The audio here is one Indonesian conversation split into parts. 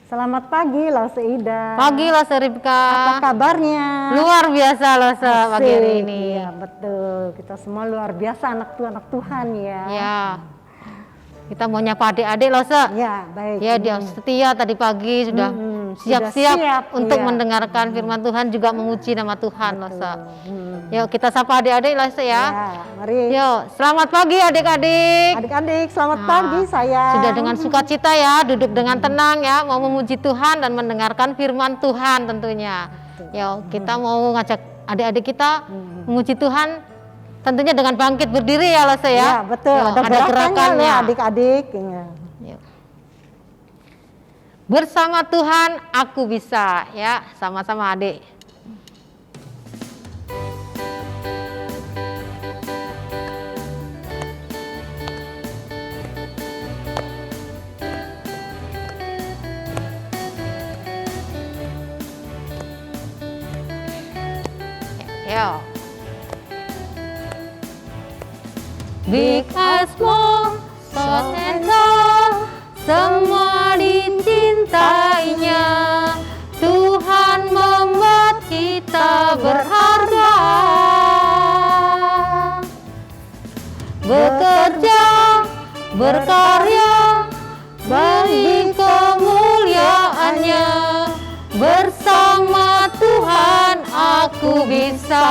Selamat pagi Lause Ida. Pagi Lause Ripka. Apa kabarnya? Luar biasa Lause pagi hari ini. Iya betul, kita semua luar biasa anak Tuhan ya. Ya, kita mau nyapa adik-adik Lause. Ya baik. Ya dia setia tadi pagi sudah siap-siap untuk mendengarkan firman Tuhan, juga memuji nama Tuhan Lause. Yuk kita sapa adik-adik Lause ya. Mari. Yuk selamat pagi adik-adik. Adik-adik selamat pagi sayang. Sudah dengan sukacita ya, duduk dengan tenang ya, mau memuji Tuhan dan mendengarkan firman Tuhan tentunya. Yuk kita mau ngajak adik-adik kita memuji Tuhan tentunya dengan bangkit berdiri ya Lause ya. Ya betul, yuk, ada gerakannya adik-adik. Bersama Tuhan aku bisa ya, sama-sama adik. Yo. Big as small, short and tall, semua dicintainya. Tuhan membuat kita berharga. Bekerja, berkarya, bagi kemuliaannya. Bersama Tuhan aku bisa.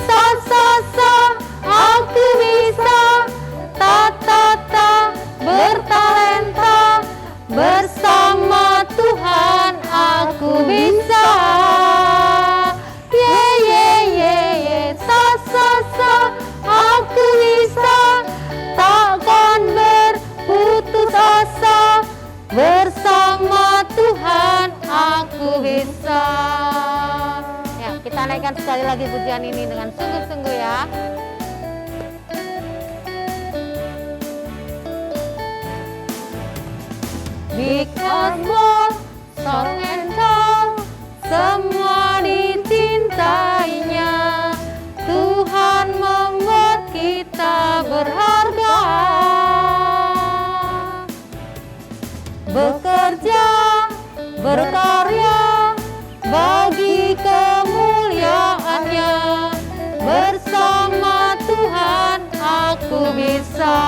Sa-sa-sa, aku bisa. Ta-ta-ta, bertalenta. Bersama Tuhan aku bisa. Ye-ye-ye-ye, sa-sa-sa, aku bisa. Takkan berputus asa. Bersama Tuhan aku bisa. Ya, kita naikkan sekali lagi pujian ini dengan sungguh-sungguh ya. Big or small, short and tall, semua dicintainya. Tuhan membuat kita berharga. Bekerja, berkarya, bagi kemuliaannya. Bersama Tuhan aku bisa.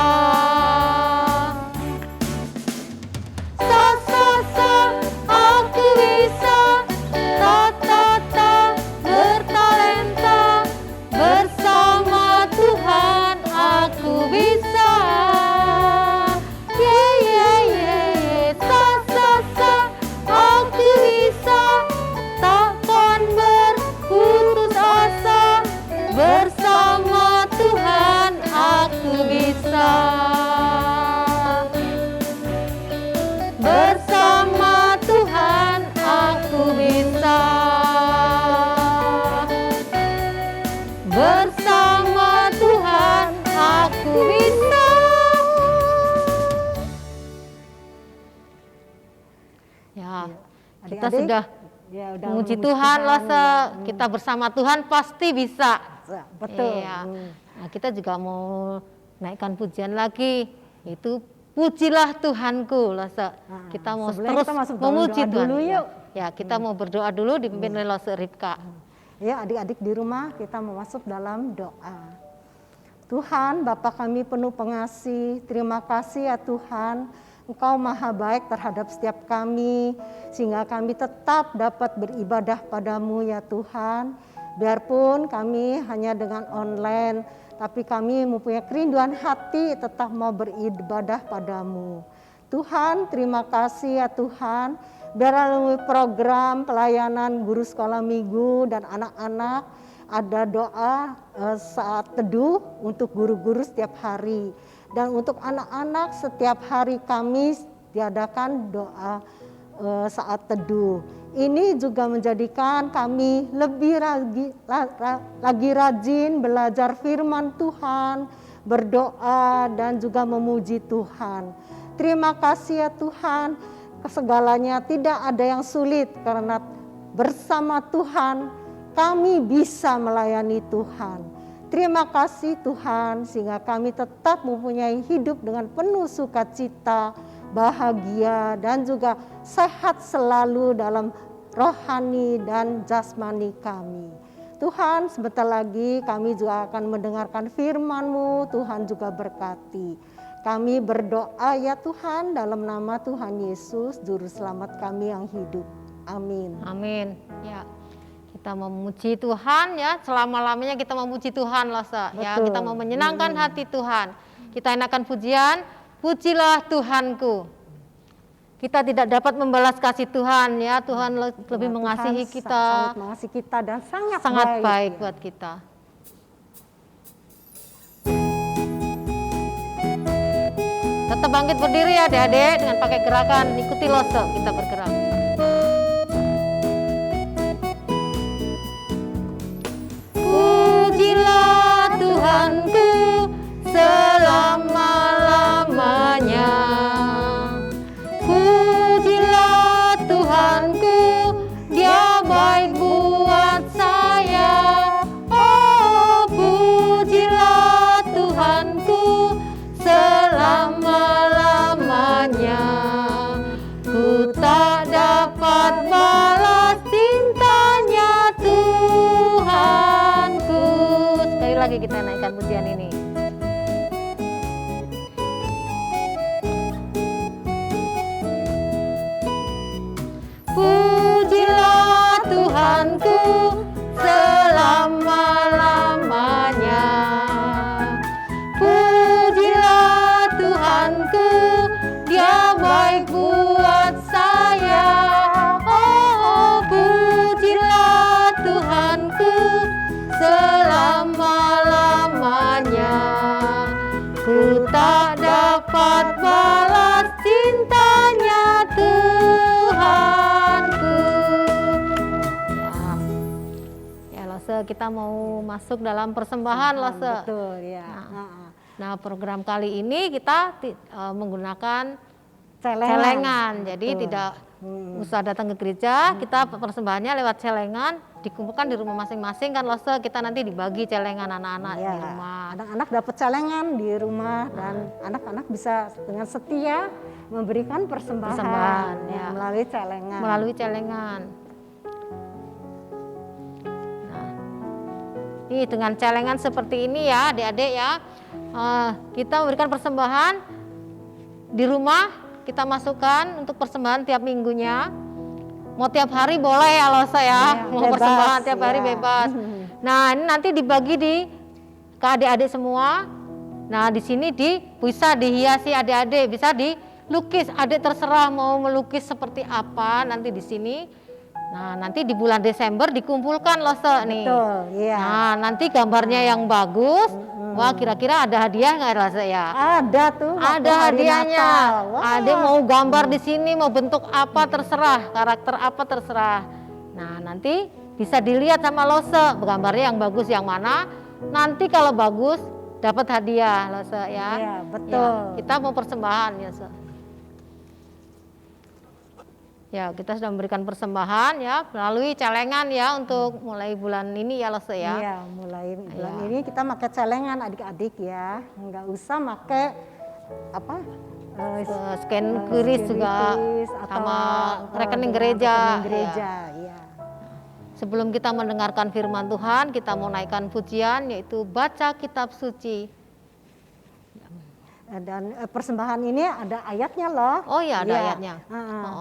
Sa-sa-sa, aku bisa. Ta-ta-ta, bertalenta. Bersama Tuhan aku bisa. Ye-ye-ye, sa-sa-sa, aku bisa. Takkan berputus asa. Bersama Tuhan aku bisa. Bersama Tuhan aku bisa. Bersama Tuhan aku bisa. Ya, kita sudah memuji Tuhan Lause. Kita bersama Tuhan pasti bisa. Betul. Iya. Nah, kita juga mau naikkan pujian lagi, itu pujilah Tuhanku Lause. Kita mau terus memuji Tuhan dulu, yuk. Ya, kita mau berdoa dulu dipimpin oleh Lause Ripka. Ya, adik-adik di rumah kita mau masuk dalam doa. Tuhan, Bapa kami penuh pengasih, terima kasih ya Tuhan, Engkau maha baik terhadap setiap kami, sehingga kami tetap dapat beribadah padamu ya Tuhan. Biarpun kami hanya dengan online, tapi kami mempunyai kerinduan hati tetap mau beribadah padamu. Tuhan, terima kasih ya Tuhan, biar melalui program pelayanan guru sekolah minggu dan anak-anak, ada doa saat teduh untuk guru-guru setiap hari. Dan untuk anak-anak setiap hari Kamis diadakan doa saat teduh. Ini juga menjadikan kami lebih lagi rajin belajar firman Tuhan, berdoa dan juga memuji Tuhan. Terima kasih ya Tuhan, segalanya tidak ada yang sulit karena bersama Tuhan kami bisa melayani Tuhan. terima kasih Tuhan sehingga kami tetap mempunyai hidup dengan penuh sukacita, bahagia dan juga sehat selalu dalam rohani dan jasmani kami. Tuhan, sebentar lagi kami juga akan mendengarkan firman-Mu, Tuhan juga berkati. Kami berdoa ya Tuhan dalam nama Tuhan Yesus, Juru Selamat kami yang hidup. Amin. Amin. Ya. Kita memuji Tuhan ya, selama-lamanya kita memuji Tuhan loh, ya. Kita mau menyenangkan hati Tuhan. Kita enakan pujian, pujilah Tuhanku. Kita tidak dapat membalas kasih Tuhan ya, Tuhan lebih mengasihi kita. Sangat mengasihi kita dan sangat baik buat kita. Tetap bangkit berdiri ya adik-adik dengan pakai gerakan, ikuti lose, kita bergerak. Pujilah Tuhanku selama-lamanya. Pujilah Tuhanku, Dia baik buat saya. Oh, pujilah Tuhanku selama-lamanya. Ku tak dapat balas cintanya Tuhanku. Sekali lagi kita naikkan pujian ini. Pujilah Tuhanku selama-lamanya. Pujilah Tuhanku, Dia baik buat saya. Oh, pujilah Tuhanku selama-lamanya. Ku tak dapat balas cintanya Tuhanku. Ya, Lose, kita mau masuk dalam persembahan, Lose. Betul ya. Nah, program kali ini kita menggunakan Celengan. Jadi tidak usah datang ke gereja, kita persembahannya lewat celengan, dikumpulkan di rumah masing-masing kan, Lose. Kita nanti dibagi celengan anak-anak di rumah. Anak-anak dapat celengan di rumah dan anak-anak bisa dengan setia memberikan persembahan ya. melalui celengan. Nah, ini dengan celengan seperti ini ya, adik-adik ya. Kita memberikan persembahan di rumah, kita masukkan untuk persembahan tiap minggunya. Mau tiap hari boleh ya Lose ya, mau bebas, persembahan tiap hari bebas. Nah, ini nanti dibagi ke adik-adik semua. Nah, di sini bisa dihiasi adik-adik, bisa dilukis. Adik terserah mau melukis seperti apa nanti di sini. Nah, nanti di bulan Desember dikumpulkan Lose nih. Betul, iya. Nah, nanti gambarnya yang bagus. Wah, kira-kira ada hadiah nggak Lose ya? Ada tuh. Ada hadiahnya. Adik mau gambar di sini, mau bentuk apa terserah, karakter apa terserah. Nah, nanti bisa dilihat sama Lose gambarnya yang bagus yang mana. Nanti kalau bagus dapat hadiah Lose ya. Iya, betul. Ya, kita mau persembahan ya, Lose. Ya, kita sudah memberikan persembahan ya melalui celengan ya untuk mulai bulan ini ya Lose ya. Iya, mulai bulan ini kita pakai celengan adik-adik ya. Enggak usah pakai scan QRIS juga sama rekening gereja. Ya. Sebelum kita mendengarkan firman Tuhan, kita mau naikkan pujian yaitu baca kitab suci. Dan persembahan ini ada ayatnya loh. Oh iya, ada ayatnya.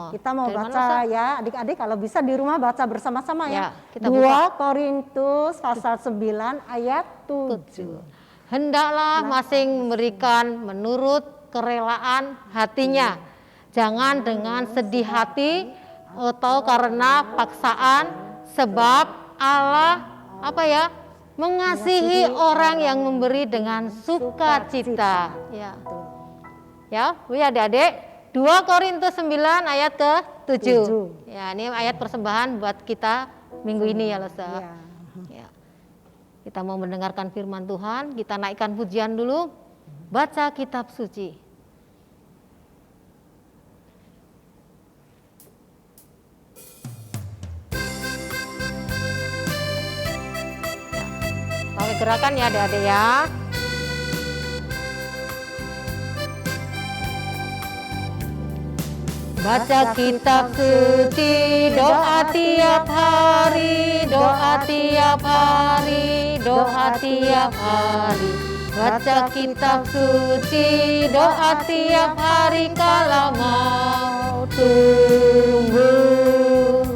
Kita mau baca ya, adik-adik kalau bisa di rumah baca bersama-sama ya. Kita 2 Korintus pasal 9 ayat 7. Hendaklah masing memberikan menurut kerelaan hatinya. Jangan dengan sedih hati atau karena paksaan, sebab Allah mengasihi orang yang memberi dengan sukacita. Ya, adik-adik, 2 Korintus 9 ayat ke-7. Ya, ini ayat persembahan buat kita minggu ini ya Lose. Ya. Kita mau mendengarkan firman Tuhan, kita naikkan pujian dulu. Baca kitab suci. Pakai gerakan ya adik-adik ya. Baca kitab suci, doa tiap hari, doa tiap hari, doa tiap hari. Baca kitab suci, doa tiap hari kalau mau tumbuh.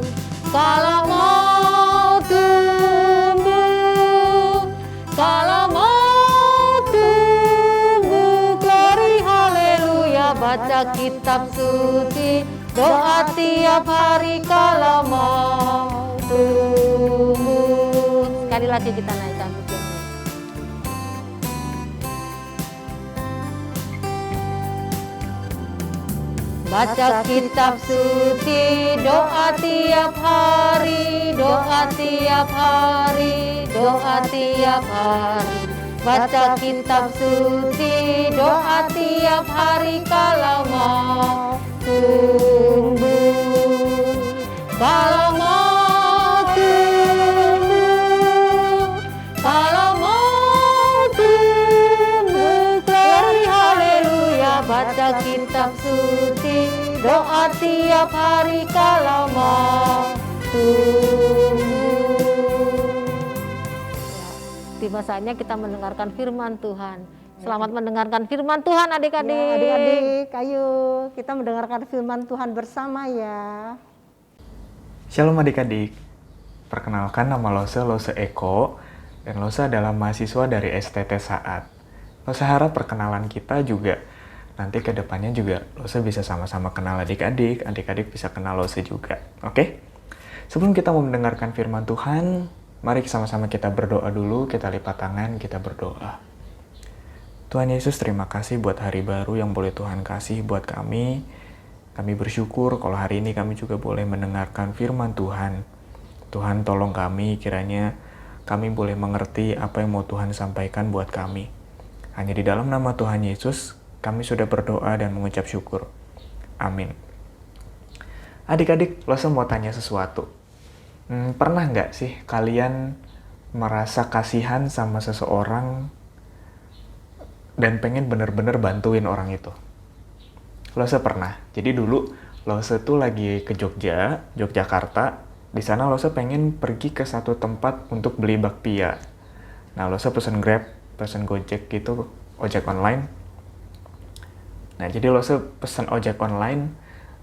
Kalau mau tumbuh, kalau mau tumbuh, glory haleluya. Baca kitab suci, doa tiap hari kalau mau tumbuh. Sekali lagi kita naikkan pujian. Baca kitab suci, doa tiap hari, doa tiap hari, doa tiap hari. Baca kitab suci, doa tiap hari kalau mau tumbuh. Kalau mau tumbuh, kalau mau tumbuh, glory haleluya. Baca kitab suci, doa tiap hari kalau mau tumbuh. Tiba saatnya kita mendengarkan firman Tuhan. Selamat mendengarkan firman Tuhan adik-adik. Ya, adik-adik, ayo kita mendengarkan firman Tuhan bersama ya. Shalom adik-adik. Perkenalkan nama Lose Eko, dan Lose adalah mahasiswa dari STT Saat. Lose harap perkenalan kita juga nanti ke depannya juga Lose bisa sama-sama kenal adik-adik, adik-adik bisa kenal Lose juga. Oke? Sebelum kita mau mendengarkan firman Tuhan, mari sama-sama kita berdoa dulu, kita lipat tangan, kita berdoa. Tuhan Yesus, terima kasih buat hari baru yang boleh Tuhan kasih buat kami. Kami bersyukur kalau hari ini kami juga boleh mendengarkan firman Tuhan. Tuhan tolong kami, kiranya kami boleh mengerti apa yang mau Tuhan sampaikan buat kami. Hanya di dalam nama Tuhan Yesus, kami sudah berdoa dan mengucap syukur. Amin. Adik-adik, Lose mau tanya sesuatu. Pernah nggak sih kalian merasa kasihan sama seseorang dan pengen bener-bener bantuin orang itu? Lose pernah. Jadi dulu Lose tuh lagi ke Yogyakarta. Di sana Lose pengen pergi ke satu tempat untuk beli bakpia. Nah, Lose pesen Grab, pesen Gojek gitu, ojek online. Nah, jadi Lose pesen ojek online,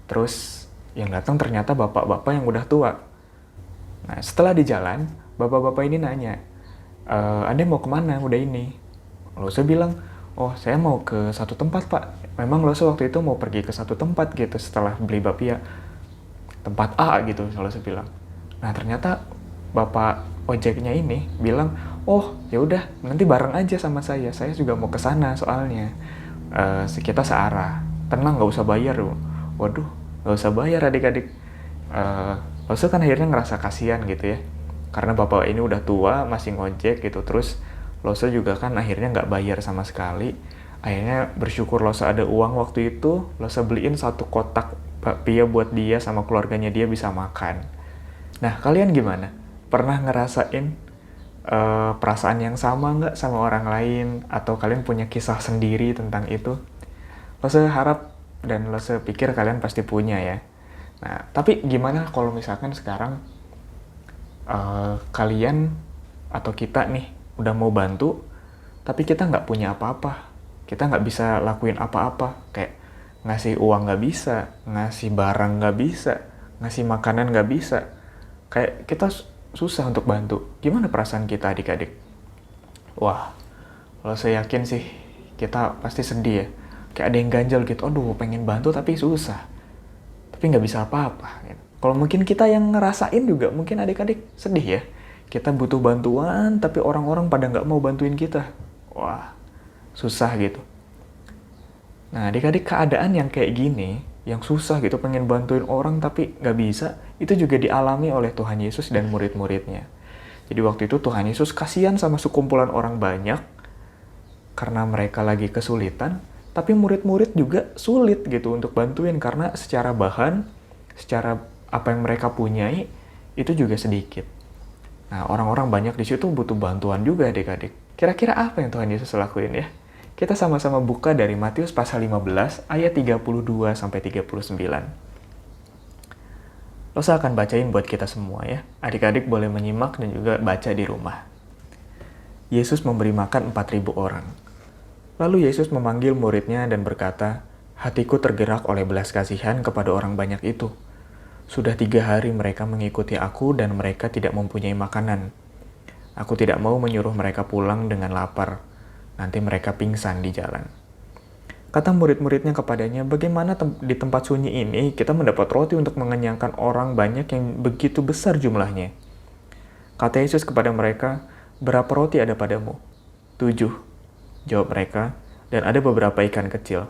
terus yang datang ternyata bapak-bapak yang udah tua. Nah, setelah di jalan, bapak-bapak ini nanya, Anda mau kemana udah ini? Lose bilang, oh saya mau ke satu tempat pak. Memang Lose waktu itu mau pergi ke satu tempat gitu setelah beli bakpia. Tempat A gitu, Lose bilang. Nah ternyata bapak ojeknya ini bilang, oh ya udah nanti bareng aja sama saya juga mau ke sana soalnya. Kita searah, tenang nggak usah bayar. Waduh, nggak usah bayar adik-adik. Lose kan akhirnya ngerasa kasihan gitu ya, karena bapak ini udah tua masih ngojek gitu. Terus Lose juga kan akhirnya nggak bayar sama sekali. Akhirnya bersyukur Lose ada uang waktu itu, Lose beliin satu kotak bakpia buat dia sama keluarganya dia bisa makan. Nah kalian gimana? Pernah ngerasain perasaan yang sama nggak sama orang lain? Atau kalian punya kisah sendiri tentang itu? Lose harap dan Lose pikir kalian pasti punya ya. Nah tapi gimana kalau misalkan sekarang kalian atau kita nih udah mau bantu, tapi kita nggak punya apa-apa. Kita nggak bisa lakuin apa-apa. Kayak ngasih uang nggak bisa, ngasih barang nggak bisa, ngasih makanan nggak bisa. Kayak kita susah untuk bantu. Gimana perasaan kita adik-adik? Wah, kalau saya yakin sih kita pasti sedih ya. Kayak ada yang ganjel gitu, aduh pengen bantu tapi susah. Tapi nggak bisa apa-apa. Kalau mungkin kita yang ngerasain juga, mungkin adik-adik sedih ya. Kita butuh bantuan, tapi orang-orang pada nggak mau bantuin kita. Wah, susah gitu. Nah, adik-adik keadaan yang kayak gini, yang susah gitu, pengen bantuin orang tapi nggak bisa, itu juga dialami oleh Tuhan Yesus dan murid-muridnya. Jadi waktu itu Tuhan Yesus kasihan sama sekumpulan orang banyak, karena mereka lagi kesulitan, tapi murid-murid juga sulit gitu untuk bantuin, karena secara bahan, secara apa yang mereka punyai, itu juga sedikit. Nah, orang-orang banyak di situ butuh bantuan juga adik-adik. Kira-kira apa yang Tuhan Yesus lakuin ya? Kita sama-sama buka dari Matius pasal 15 ayat 32 sampai 39. Losa akan bacain buat kita semua ya. Adik-adik boleh menyimak dan juga baca di rumah. Yesus memberi makan 4.000 orang. Lalu Yesus memanggil muridnya dan berkata, "Hatiku tergerak oleh belas kasihan kepada orang banyak itu. Sudah 3 hari mereka mengikuti aku dan mereka tidak mempunyai makanan. Aku tidak mau menyuruh mereka pulang dengan lapar. Nanti mereka pingsan di jalan." Kata murid-muridnya kepadanya, "Bagaimana di tempat sunyi ini kita mendapat roti untuk mengenyangkan orang banyak yang begitu besar jumlahnya?" Kata Yesus kepada mereka, "Berapa roti ada padamu?" 7, jawab mereka, "dan ada beberapa ikan kecil."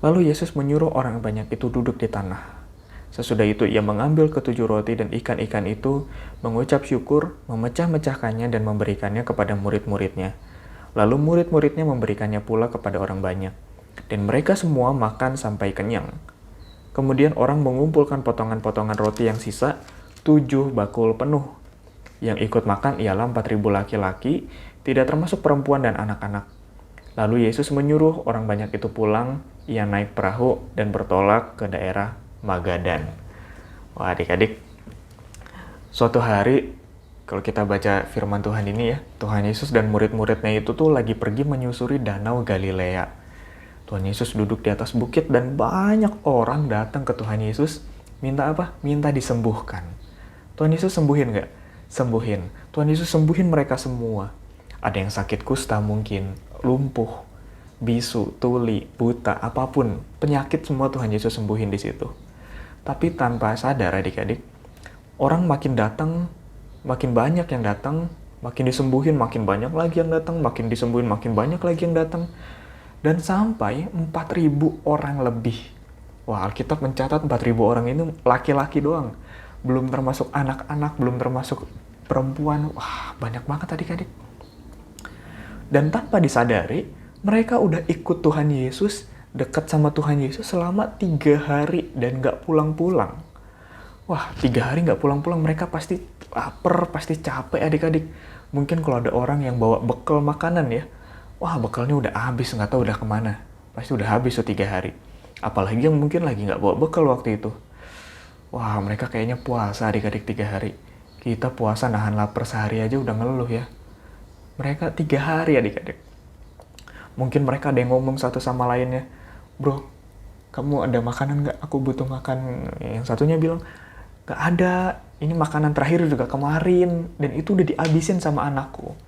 Lalu Yesus menyuruh orang banyak itu duduk di tanah. Sesudah itu ia mengambil ke-7 roti dan ikan-ikan itu, mengucap syukur, memecah-mecahkannya dan memberikannya kepada murid-muridnya. Lalu murid-muridnya memberikannya pula kepada orang banyak. Dan mereka semua makan sampai kenyang. Kemudian orang mengumpulkan potongan-potongan roti yang sisa, 7 bakul penuh. Yang ikut makan ialah 4.000 laki-laki, tidak termasuk perempuan dan anak-anak. Lalu Yesus menyuruh orang banyak itu pulang, ia naik perahu dan bertolak ke daerah Magadan. Wah adik-adik, suatu hari kalau kita baca firman Tuhan ini ya, Tuhan Yesus dan murid-muridnya itu tuh lagi pergi menyusuri danau Galilea. Tuhan Yesus duduk di atas bukit dan banyak orang datang ke Tuhan Yesus minta apa? Minta disembuhkan. Tuhan Yesus sembuhin nggak? Sembuhin. Tuhan Yesus sembuhin mereka semua. Ada yang sakit kusta mungkin, lumpuh, bisu, tuli, buta, apapun. Penyakit semua Tuhan Yesus sembuhin di situ. Tapi tanpa sadar adik-adik, orang makin datang, makin banyak yang datang, makin disembuhin, makin banyak lagi yang datang, makin disembuhin, makin banyak lagi yang datang. Dan sampai 4.000 orang lebih. Wah, Alkitab mencatat 4.000 orang ini laki-laki doang. Belum termasuk anak-anak, belum termasuk perempuan. Wah, banyak banget adik-adik. Dan tanpa disadari, mereka udah ikut Tuhan Yesus, dekat sama Tuhan Yesus selama 3 hari dan gak pulang-pulang. Wah, 3 hari gak pulang-pulang, mereka pasti lapar, pasti capek adik-adik. Mungkin kalau ada orang yang bawa bekal makanan ya, wah bekalnya udah habis, gak tahu udah kemana. Pasti udah habis tuh 3 hari. Apalagi yang mungkin lagi gak bawa bekal waktu itu. Wah, mereka kayaknya puasa adik-adik 3 hari. Kita puasa nahan lapar sehari aja udah ngeluh ya. Mereka 3 hari adik-adik. Mungkin mereka ada yang ngomong satu sama lainnya, "Bro, kamu ada makanan nggak? Aku butuh makan." Yang satunya bilang, "Nggak ada, ini makanan terakhir juga kemarin, dan itu udah dihabisin sama anakku."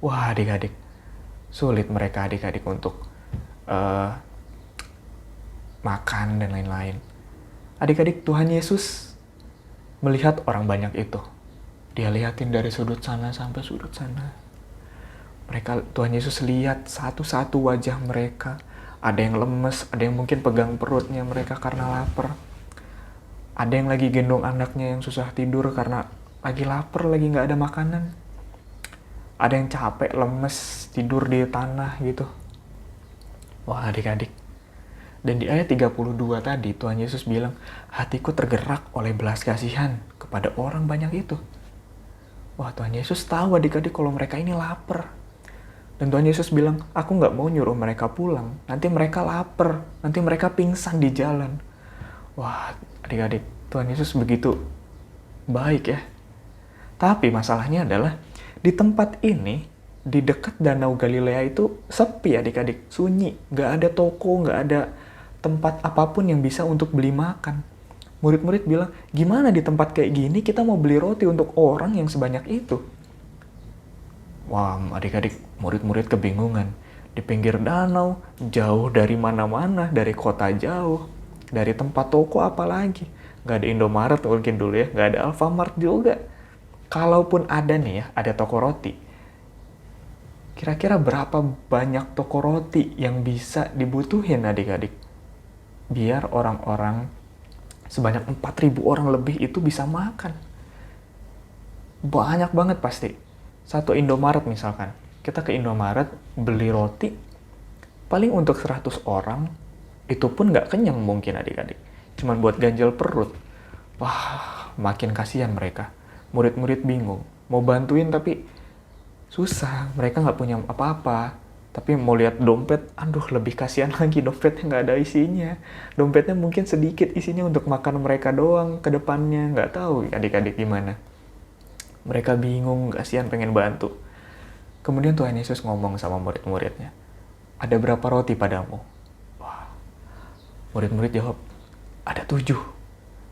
Wah adik-adik, sulit mereka adik-adik untuk makan dan lain-lain. Adik-adik, Tuhan Yesus melihat orang banyak itu. Dia lihatin dari sudut sana sampai sudut sana. Tuhan Yesus lihat satu-satu wajah mereka. Ada yang lemes, ada yang mungkin pegang perutnya mereka karena lapar. Ada yang lagi gendong anaknya yang susah tidur karena lagi lapar, lagi nggak ada makanan. Ada yang capek, lemes, tidur di tanah gitu. Wah adik-adik. Dan di ayat 32 tadi Tuhan Yesus bilang, "Hatiku tergerak oleh belas kasihan kepada orang banyak itu." Wah, Tuhan Yesus tahu adik-adik kalau mereka ini lapar. Dan Tuhan Yesus bilang, "Aku nggak mau nyuruh mereka pulang. Nanti mereka lapar, nanti mereka pingsan di jalan." Wah, adik-adik, Tuhan Yesus begitu baik ya. Tapi masalahnya adalah, di tempat ini, di dekat Danau Galilea itu sepi adik-adik, sunyi. Nggak ada toko, nggak ada tempat apapun yang bisa untuk beli makan. Murid-murid bilang, "Gimana di tempat kayak gini kita mau beli roti untuk orang yang sebanyak itu?" Wah, adik-adik, murid-murid kebingungan. Di pinggir danau, jauh dari mana-mana, dari kota jauh, dari tempat toko apalagi. Nggak ada Indomaret mungkin dulu ya, nggak ada Alfamart juga. Kalaupun ada nih ya, ada toko roti. Kira-kira berapa banyak toko roti yang bisa dibutuhin adik-adik? Biar orang-orang sebanyak 4.000 orang lebih itu bisa makan. Banyak banget pasti. Satu Indomaret misalkan, kita ke Indomaret beli roti, paling untuk 100 orang, itu pun nggak kenyang mungkin adik-adik. Cuman buat ganjel perut. Wah, makin kasihan mereka. Murid-murid bingung, mau bantuin tapi susah, mereka nggak punya apa-apa. Tapi mau lihat dompet, aduh lebih kasihan lagi, dompetnya nggak ada isinya. Dompetnya mungkin sedikit isinya untuk makan mereka doang ke depannya, nggak tahu adik-adik gimana. Mereka bingung, kasihan pengen bantu. Kemudian Tuhan Yesus ngomong sama murid-muridnya, ada berapa roti padamu? Wah, murid-murid jawab, ada 7.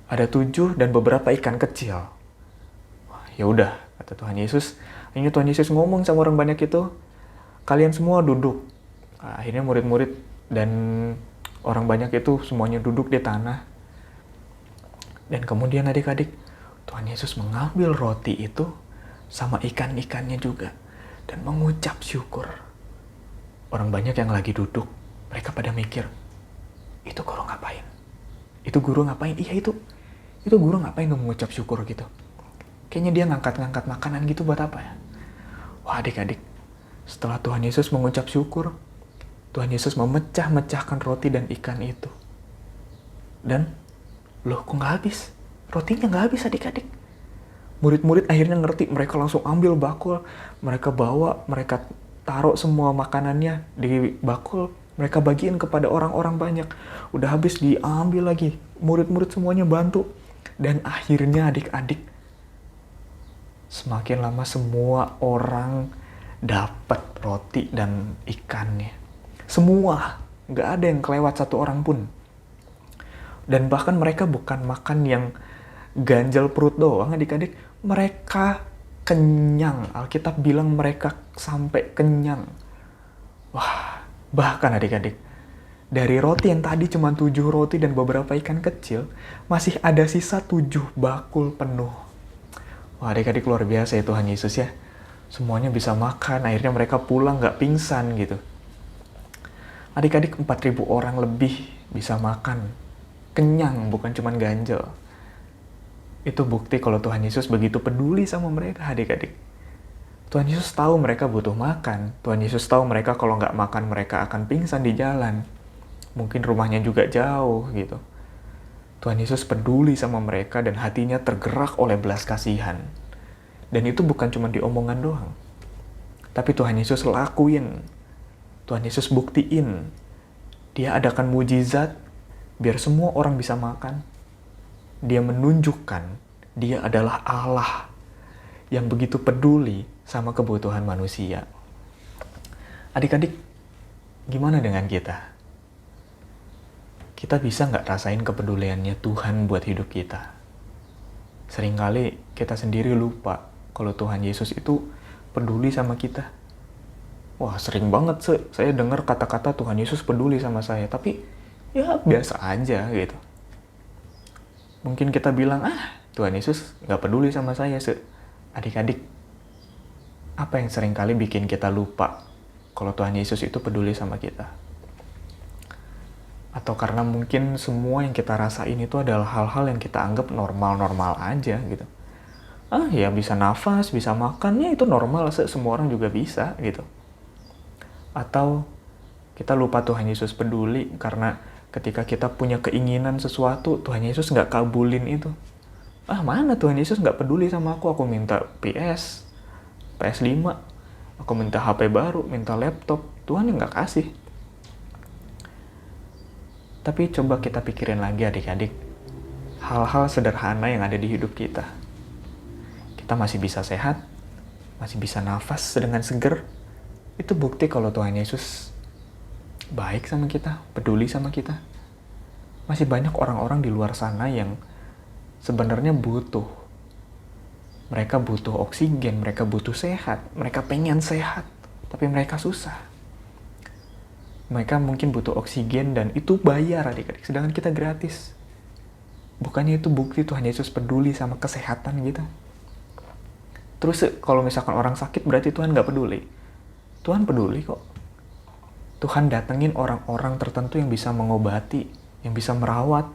Ada 7 dan beberapa ikan kecil. Wah, ya udah, kata Tuhan Yesus. Akhirnya Tuhan Yesus ngomong sama orang banyak itu, kalian semua duduk. Nah, akhirnya murid-murid dan orang banyak itu semuanya duduk di tanah. Dan kemudian adik-adik, Tuhan Yesus mengambil roti itu sama ikan-ikannya juga dan mengucap syukur. Orang banyak yang lagi duduk, mereka pada mikir, itu guru ngapain? Itu guru ngapain? Iya itu guru ngapain mengucap syukur gitu? Kayaknya dia ngangkat-ngangkat makanan gitu buat apa ya? Wah adik-adik, setelah Tuhan Yesus mengucap syukur, Tuhan Yesus memecah-mecahkan roti dan ikan itu. Dan, loh kok nggak habis? Rotinya nggak habis adik-adik. Murid-murid akhirnya ngerti, mereka langsung ambil bakul, mereka bawa, mereka taruh semua makanannya di bakul, mereka bagiin kepada orang-orang banyak. Udah habis diambil lagi, murid-murid semuanya bantu. Dan akhirnya adik-adik, semakin lama semua orang dapat roti dan ikannya. Semua, nggak ada yang kelewat satu orang pun. Dan bahkan mereka bukan makan yang ganjal perut doang adik-adik, mereka kenyang. Alkitab bilang mereka sampai kenyang. Wah, bahkan adik-adik, dari roti yang tadi cuma 7 roti dan beberapa ikan kecil, masih ada sisa 7 bakul penuh. Wah adik-adik luar biasa ya Tuhan Yesus ya. Semuanya bisa makan, akhirnya mereka pulang nggak pingsan gitu. Adik-adik 4.000 orang lebih bisa makan. Kenyang, bukan cuma ganjel. Itu bukti kalau Tuhan Yesus begitu peduli sama mereka adik-adik. Tuhan Yesus tahu mereka butuh makan. Tuhan Yesus tahu mereka kalau nggak makan mereka akan pingsan di jalan. Mungkin rumahnya juga jauh gitu. Tuhan Yesus peduli sama mereka dan hatinya tergerak oleh belas kasihan. Dan itu bukan cuma di omongan doang. Tapi Tuhan Yesus lakuin. Tuhan Yesus buktiin. Dia adakan mujizat biar semua orang bisa makan. Dia menunjukkan dia adalah Allah yang begitu peduli sama kebutuhan manusia. Adik-adik, gimana dengan kita? Kita bisa nggak rasain kepeduliannya Tuhan buat hidup kita? Seringkali kita sendiri lupa kalau Tuhan Yesus itu peduli sama kita. Wah, sering banget saya dengar kata-kata Tuhan Yesus peduli sama saya, tapi ya biasa aja gitu. Mungkin kita bilang, Tuhan Yesus nggak peduli sama saya. Adik-adik, apa yang seringkali bikin kita lupa kalau Tuhan Yesus itu peduli sama kita? Atau karena mungkin semua yang kita rasain itu adalah hal-hal yang kita anggap normal-normal aja gitu. Ya bisa nafas, bisa makan, ya itu normal, semua orang juga bisa gitu. Atau kita lupa Tuhan Yesus peduli karena ketika kita punya keinginan sesuatu, Tuhan Yesus nggak kabulin itu. Mana Tuhan Yesus nggak peduli sama aku minta PS5, aku minta HP baru, minta laptop, Tuhan nggak kasih. Tapi coba kita pikirin lagi adik-adik, hal-hal sederhana yang ada di hidup kita. Kita masih bisa sehat, masih bisa nafas dengan seger. Itu bukti kalau Tuhan Yesus baik sama kita, peduli sama kita. Masih banyak orang-orang di luar sana yang sebenarnya butuh. Mereka butuh oksigen, mereka butuh sehat, mereka pengen sehat, tapi mereka susah. Mereka mungkin butuh oksigen dan itu bayar adik-adik, sedangkan kita gratis. Bukannya itu bukti Tuhan Yesus peduli sama kesehatan kita? Terus kalau misalkan orang sakit berarti Tuhan nggak peduli? Tuhan peduli kok. Tuhan datengin orang-orang tertentu yang bisa mengobati, yang bisa merawat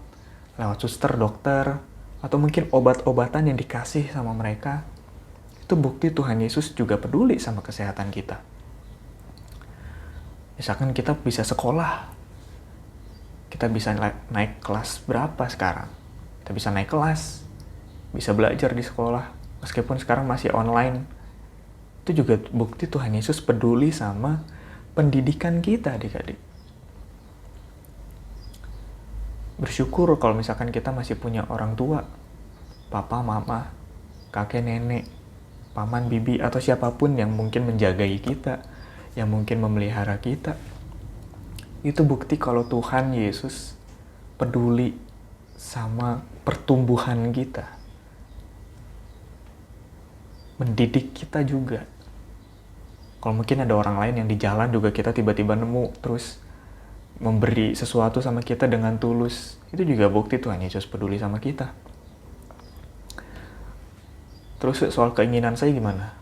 lewat suster, dokter, atau mungkin obat-obatan yang dikasih sama mereka. Itu bukti Tuhan Yesus juga peduli sama kesehatan kita. Misalkan kita bisa sekolah, kita bisa naik kelas berapa sekarang? Kita bisa naik kelas, bisa belajar di sekolah. meskipun sekarang masih online, itu juga bukti Tuhan Yesus peduli sama pendidikan kita, adik-adik. Bersyukur kalau misalkan kita masih punya orang tua, papa, mama, kakek, nenek, paman, bibi, atau siapapun yang mungkin menjagai kita, yang mungkin memelihara kita. Itu bukti kalau Tuhan Yesus peduli sama pertumbuhan kita. Mendidik kita juga. Kalau mungkin ada orang lain yang di jalan juga kita tiba-tiba nemu, terus memberi sesuatu sama kita dengan tulus, itu juga bukti Tuhan Yesus peduli sama kita. Terus soal keinginan saya gimana?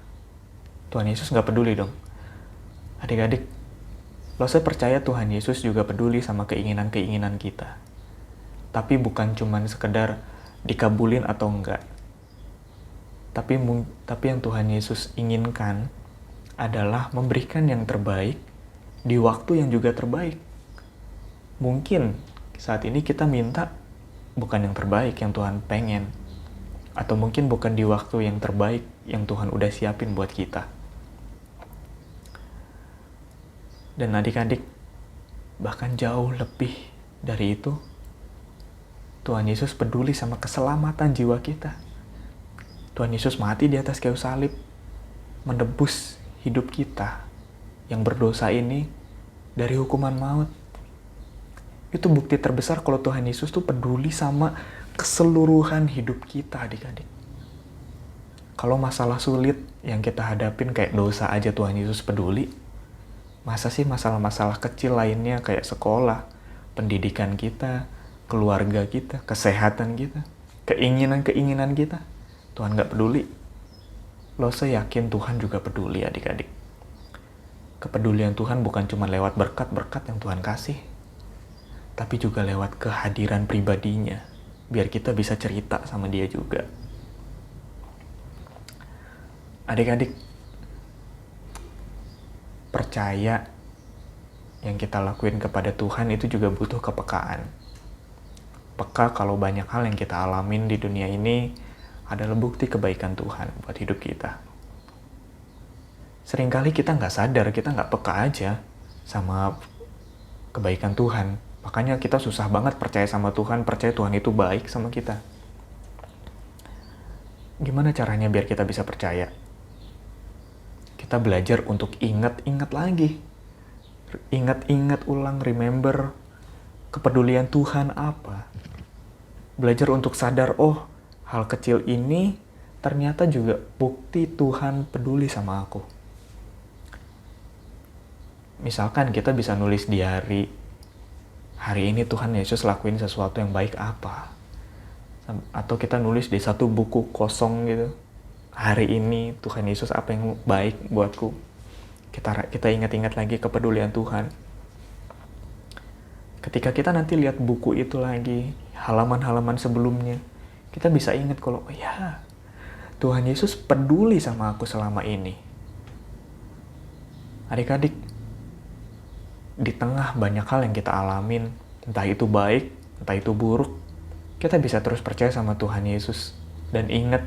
Tuhan Yesus nggak peduli dong. Adik-adik, saya percaya Tuhan Yesus juga peduli sama keinginan-keinginan kita. Tapi bukan cuman sekedar dikabulin atau enggak. Tapi yang Tuhan Yesus inginkan adalah memberikan yang terbaik di waktu yang juga terbaik. Mungkin saat ini kita minta bukan yang terbaik yang Tuhan pengen, atau mungkin bukan di waktu yang terbaik yang Tuhan udah siapin buat kita. Dan adik-adik, bahkan jauh lebih dari itu, Tuhan Yesus peduli sama keselamatan jiwa kita. Tuhan Yesus mati di atas kayu salib, menebus hidup kita yang berdosa ini dari hukuman maut. Itu bukti terbesar kalau Tuhan Yesus tuh peduli sama keseluruhan hidup kita, adik-adik. Kalau masalah sulit yang kita hadapin kayak dosa aja Tuhan Yesus peduli, masa sih masalah-masalah kecil lainnya kayak sekolah, pendidikan kita, keluarga kita, kesehatan kita, keinginan-keinginan kita, Tuhan gak peduli? Saya yakin Tuhan juga peduli, adik-adik. Kepedulian Tuhan bukan cuma lewat berkat-berkat yang Tuhan kasih, tapi juga lewat kehadiran pribadinya, biar kita bisa cerita sama dia juga. Adik-adik, percaya yang kita lakuin kepada Tuhan itu juga butuh kepekaan. Peka kalau banyak hal yang kita alamin di dunia ini adalah bukti kebaikan Tuhan buat hidup kita. Seringkali kita nggak sadar, kita nggak peka aja sama kebaikan Tuhan. Makanya kita susah banget percaya sama Tuhan, percaya Tuhan itu baik sama kita. Gimana caranya biar kita bisa percaya? Kita belajar untuk ingat-ingat lagi. Ingat-ingat ulang, remember kepedulian Tuhan apa. Belajar untuk sadar, hal kecil ini ternyata juga bukti Tuhan peduli sama aku. Misalkan kita bisa nulis diary, hari ini Tuhan Yesus lakuin sesuatu yang baik apa. Atau kita nulis di satu buku kosong gitu, hari ini Tuhan Yesus apa yang baik buatku. Kita ingat-ingat lagi kepedulian Tuhan. Ketika kita nanti lihat buku itu lagi, halaman-halaman sebelumnya, kita bisa ingat kalau, Tuhan Yesus peduli sama aku selama ini. Adik-adik, di tengah banyak hal yang kita alamin, entah itu baik, entah itu buruk, kita bisa terus percaya sama Tuhan Yesus. Dan ingat,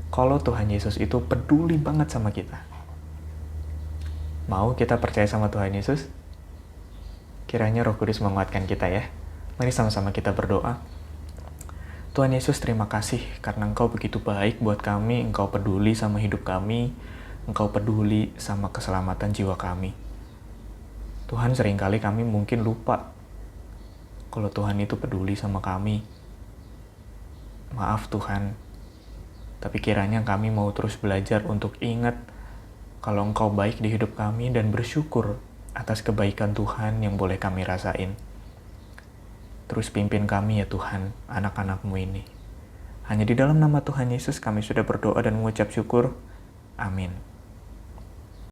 kalau Tuhan Yesus itu peduli banget sama kita. Mau kita percaya sama Tuhan Yesus? Kiranya Roh Kudus menguatkan kita ya. Mari sama-sama kita berdoa. Tuhan Yesus, terima kasih karena Engkau begitu baik buat kami, Engkau peduli sama hidup kami, Engkau peduli sama keselamatan jiwa kami. Tuhan, seringkali kami mungkin lupa kalau Tuhan itu peduli sama kami. Maaf Tuhan, tapi kiranya kami mau terus belajar untuk ingat kalau Engkau baik di hidup kami dan bersyukur atas kebaikan Tuhan yang boleh kami rasain. Terus pimpin kami ya Tuhan, anak-anak-Mu ini. Hanya di dalam nama Tuhan Yesus kami sudah berdoa dan mengucap syukur. Amin.